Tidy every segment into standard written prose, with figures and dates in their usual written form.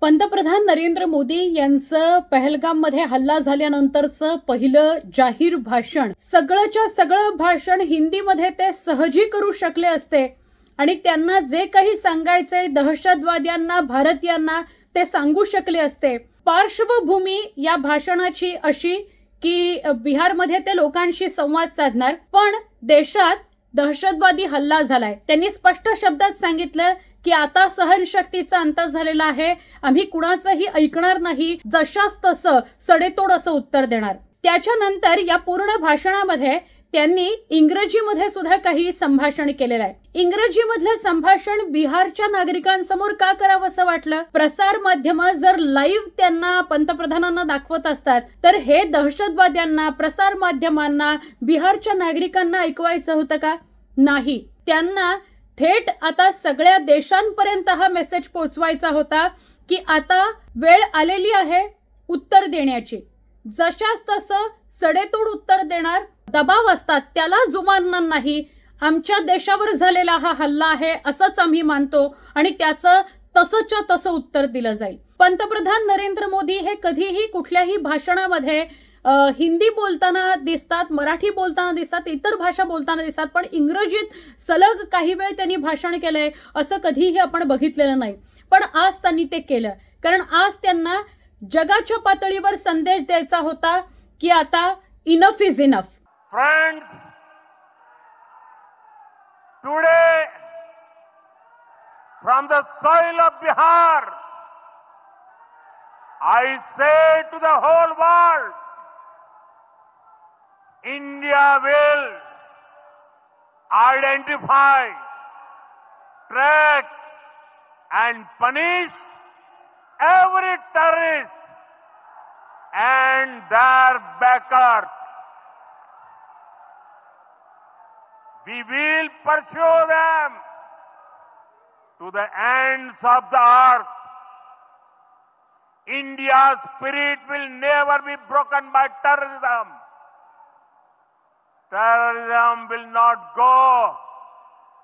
पंतप्रधान नरेंद्र मोदी यांचं पहलगाममध्ये हल्ला झाल्यानंतरचं पहिलं जाहीर भाषण, सगळंच्या सगळं भाषण हिंदीमध्ये ते सहजी करू शकले असते आणि त्यांना जे काही सांगायचंय दहशतवाद्यांना, भारतीयांना ते सांगू शकले असते. पार्श्वभूमी या भाषणाची अशी की बिहारमध्ये ते लोकांशी संवाद साधणार, पण देशात दहशतवादी हल्ला झालाय. त्यांनी स्पष्ट शब्दात सांगितलं की आता सहनशक्तीचा अंत झालेला आहे, आम्ही कुणाचंही ऐकणार नाही, जशास तसं सडेतोड असं उत्तर देणार. त्याच्यानंतर या पूर्ण भाषणामध्ये त्यांनी इंग्रजीमध्ये सुद्धा काही संभाषण केलेलं आहे. इंग्रजीमधलं संभाषण बिहारच्या नागरिकांसमोर का करावं असं वाटलं? प्रसार माध्यम जर लाईव्ह त्यांना पंतप्रधानांना दाखवत असतात तर हे दहशतवाद्यांना, प्रसार माध्यमांना, बिहारच्या नागरिकांना ऐकवायचं होतं का? नाही. त्यांना थेट आता सगळ्या देशांपर्यंत हा मेसेज पोहोचवायचा होता की आता वेळ आलेली आहे उत्तर देण्याची. जशास तसं सडेतोड उत्तर देणार. दबाव असतात त्याला जुमानणार नाही. आमच्या देशावर झालेला हा हल्ला आहे असंच आम्ही मानतो आणि त्याचं तसंच्या तसं उत्तर दिलं जाईल. पंतप्रधान नरेंद्र मोदी हे कधीही कुठल्याही भाषणामध्ये हिंदी बोलताना दिसतात, मराठी बोलताना दिसतात, इतर भाषा बोलताना दिसतात, पण इंग्रजीत सलग काही वेळ त्यांनी भाषण केलंय असं कधीही आपण बघितलेलं नाही. पण आज त्यांनी ते केलं, कारण आज त्यांना जगाच्या पातळीवर संदेश द्यायचा होता की आता enough is enough. Friends, today from the soil of Bihar I say to the whole world, India will identify, track and punish every terrorist and their backers. We will pursue them to the ends of the earth. India's spirit will never be broken by terrorism. Terrorism will not go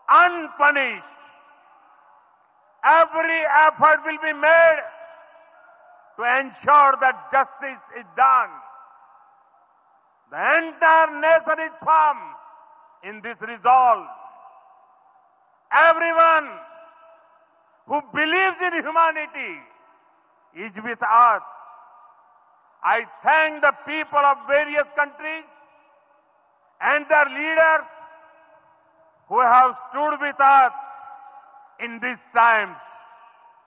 unpunished. Every effort will be made to ensure that justice is done. The entire nation is firm in this resolve. Everyone who believes in humanity is with us. I thank the people of various countries and their leaders who have stood with us in these times.